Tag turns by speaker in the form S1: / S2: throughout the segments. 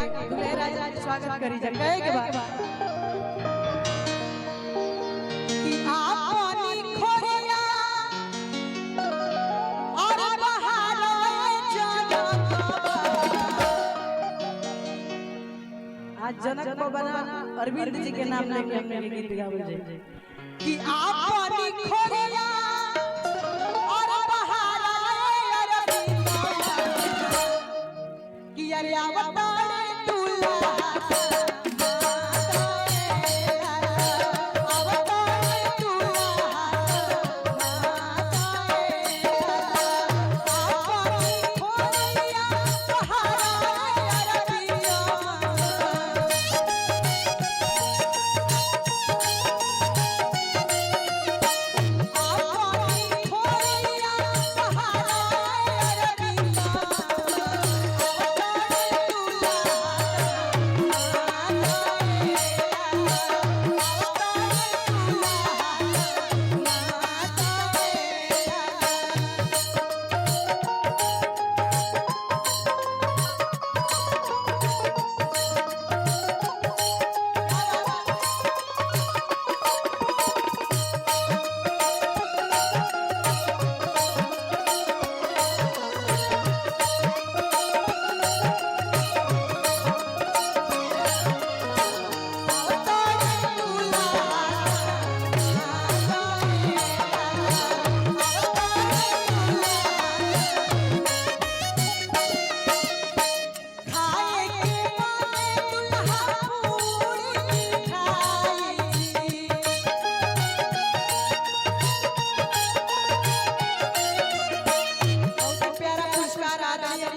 S1: दुल्हे राजा के स्वागत करी जा कहे के बाद कि आपनी खोरिया और बहारो जनक आज जनक को बना अरविंद जी के नाम लेके हमने गीत गावल जाए कि आपनी खोरिया और बहारो अरविंद कि अरे आवता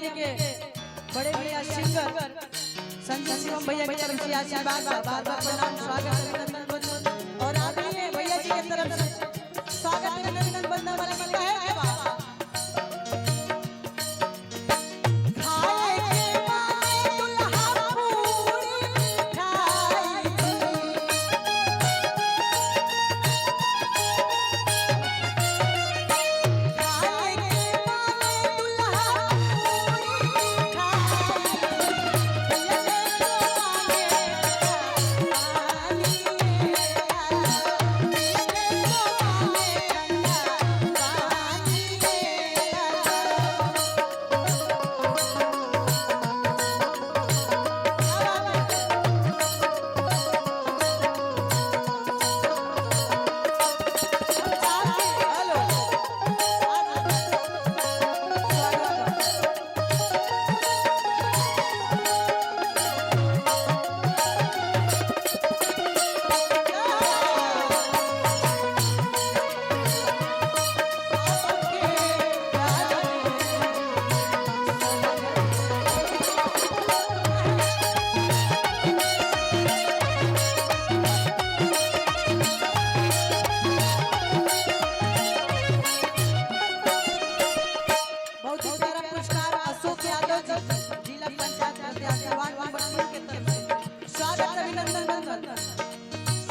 S1: बड़े भैया सिंगर संजय शिवम भैया की तरफ से आशीर्वाद बार बार प्रणाम स्वागत अभिनंदन और आदरणीय भैया जी की तरफ से स्वागत अभिनंदन बंदन वाले मन का है बाबा खाए के माने दुल्हा पूरी खाई खाए के माने दुल्हा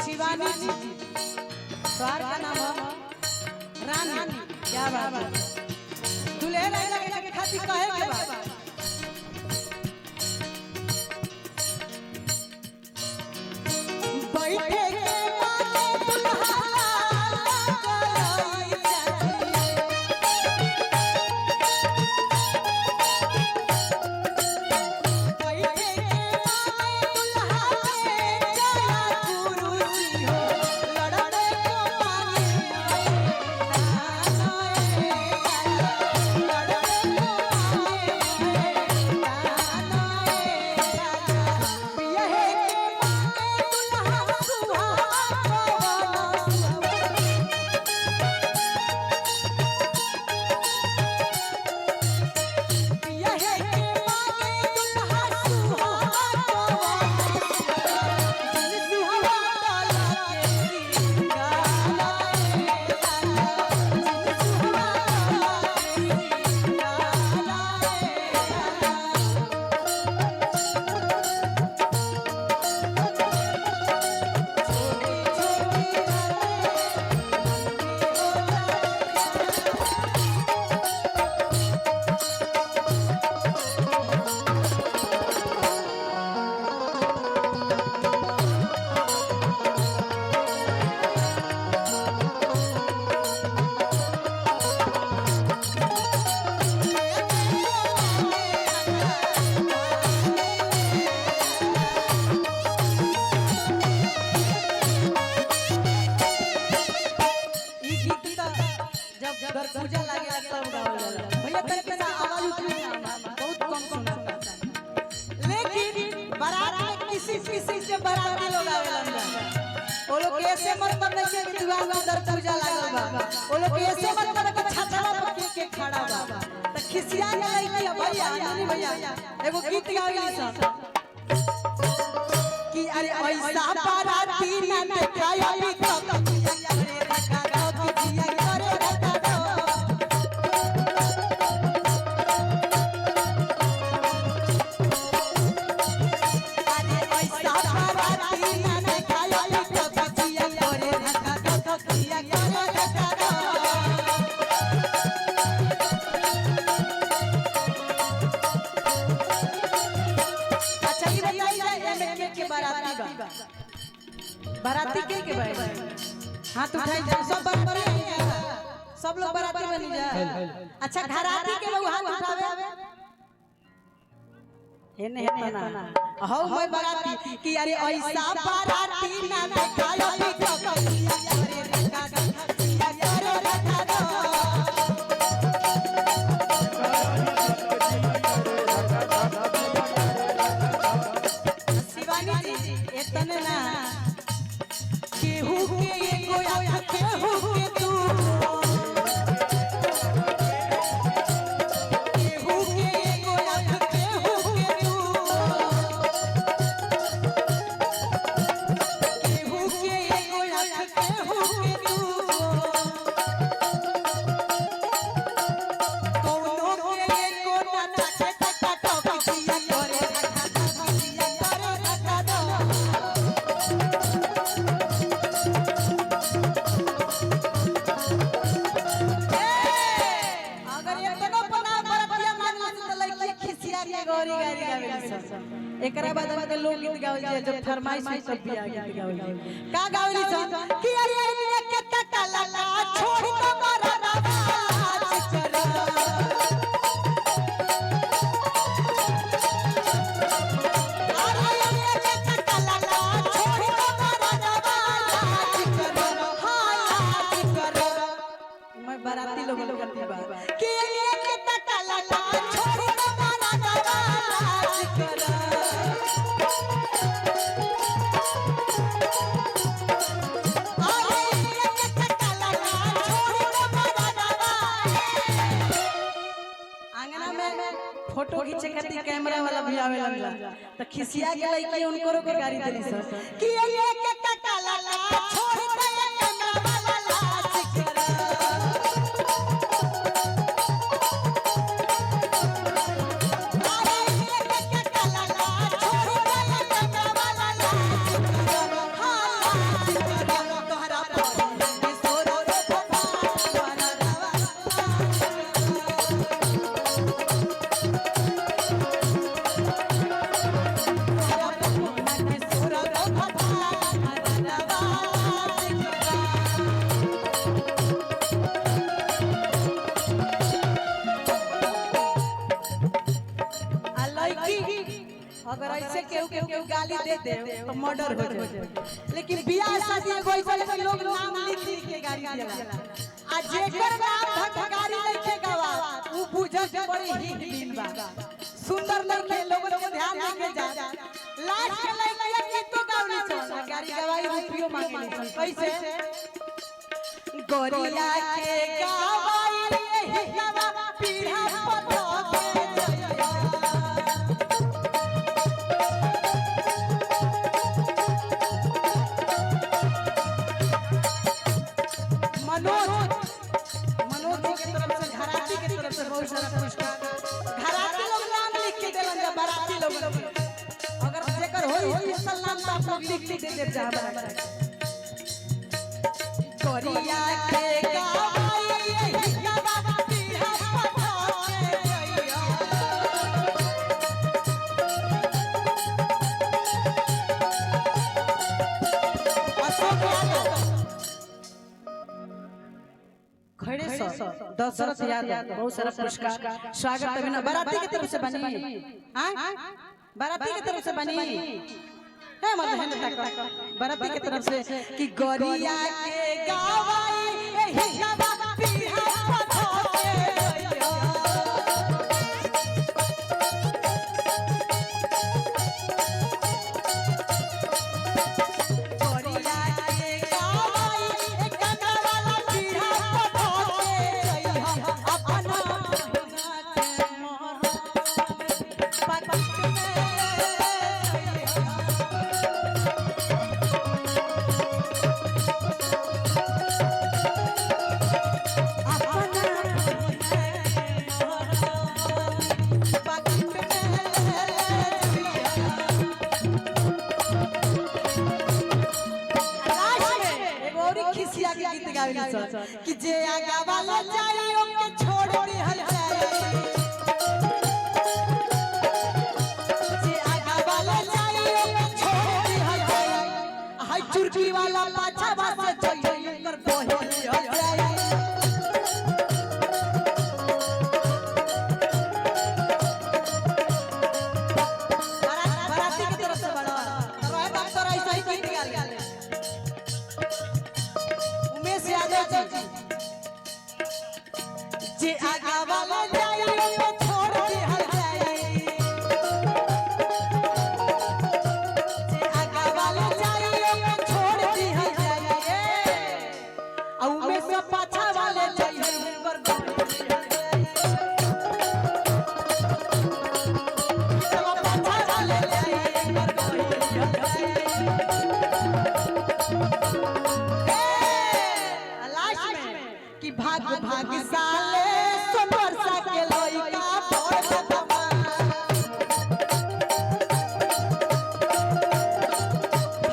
S1: शिवानी जी का नाम है रानी क्या बात है दुल्हे राजा के खातिर कहे के बात बैठे के माने दुल्हा किसी के बाराती लोग आवेलन वो लोग कैसे मतलब नहीं के दीवार में दर पूजा लागल बा वो लोग कैसे मतलब के छछला पके के खड़ा बा त खिसिया के लइकी भैया नहीं भैया एगो गीत गावेली सब कि अरे ऐसा बाराती ना देखाया भी तो अरे रखा दो खिसिया करे रखा दो अरे ऐसा बाराती ना देखाया भी तो खिसिया करे रखा दो खिसिया करे रखा दो अच्छा ये बताइए के बाराती बा बाराती के भाई हाथ उठाई जा सब बराती सब लोग बाराती बनी जा अच्छा घराती के लोग हाथ उठावे हेने हेतना ना हौ मैं बाराती कि अरे ऐसा बाराती ना देखायो भी तो कहिया अरे रखा दो अरे रखा दो शिवानी जी इतने ना केहू के एगो आँख केहू के दू केहू के एगो आँख केहू के दू केहू के एगो आँख केहू के दू कौनो के एगो ना टके टका टकिया करे रखा दो किया करे रखा दो अगर एतनो बना बरतिया मानला त लइकी खिसिया के गौरी गारी गावेली सब एकरा बाद के लोग गीत गावेली जब फरमाइश में सब बिया गीत गावेली का गावेली सब कि अरे अरे के टका लला छोड़ दो मारा राज कर अरे अरे के टका लला छोड़ दो मारा राज कर हां राज कर मैं बाराती लोग करती बा कि ये के टका लला छोड़ दो मारा राज कर अरे ये के टका लला छोड़ दो मारा आंगना में फोटो खींचे खातिर कैमरा वाला भी आवेला त खिसिया के लइकी उनको के गाड़ी देली सब कि ये के टका लला छोड़ दे कैमरा वाला लाज कर अरे ये के टका लला छोड़ दे कैमरा वाला लाज कर हां लाज कर तोहरा पे सोरो रे भगवान रवा अगर ऐसे केहू गाली दे दे तो मर्डर हो जाए लेकिन बियाह शादी कोई से लोग नाम लिख लिख के गाली देला आ जेकर नाम भटगारी लिखे गवा ऊ बुझे के बड़ी हिट दिन बा सुंदर लड़के लोगन के ध्यान रखे जा लास्ट के लड़के की तो गावली चल गाड़ी गवाई रुपयो मांगेली कैसे गोरिया के गवाई यही गवा पीढ़ा पतो के जइया मनोज जी के तरफ से घराती के तरफ से बहुत सारा पुरस्कार घराती लोग नाम लिख के देलन जा बाराती लोग अगर जेकर होई स्पेशल नाम तो आप लोग लिख दे दे जा कोरिया के गवाई यही गवा पीढ़ा पतो के जइया अशोक यादव खड़े दशरथ यादव बहुत सारा पुरस्कार स्वागत अभिनव बाराती की तरफ से बनी बाराती की तरफ से बनी है मतलब बाराती की तरफ से कि गोरिया के गवाई यही गवा पीढ़ा पतो के जइया गावेली सर कि जे आगा वाला जाई ओके छोड़ दी हल जाई जे आगा वाला जाई ओके छोड़ दी हल जाई हाय चुरकी वाला पाछा वासे चली कर बोली हल जाई बाराती की तरफ से बड़ा रहे डॉक्टर ऐसा ही कह दिया उमेश यादव जी जे आगा वाला जाई ओके छोड़ दी हल जाई जे आगा वाला जाई ओके छोड़ दी हल जाई आ उमेश से पाछा वाले जाई कर बोली हल जाई सब पाछा वाले जाई कर बोली हल जाई लास्ट में कि भाग भाग साले सोमर सा के लइका बड़ बदमा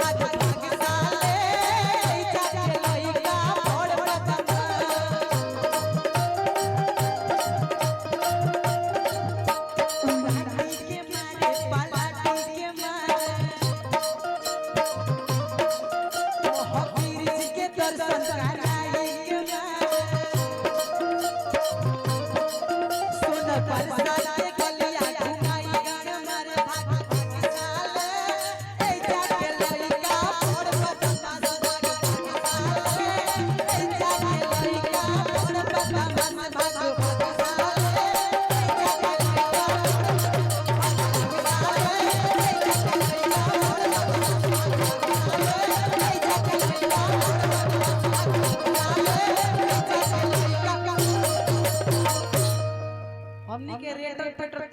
S1: भाग भाग साले जा के लइका बड़ बदमा उलाटी के मारे पलाटी के मारे हकीर जी के दर्शन कराई के मारे सोना परसाद के गलिया घुमाई गण मारे भाग भाग साले ए जाके लइका बड़ बदमा भाग भाग साले ए जाके लइका बड़ बदमा भाग भाग साले ए जाके लइका हमनी के रेट पेट्रोल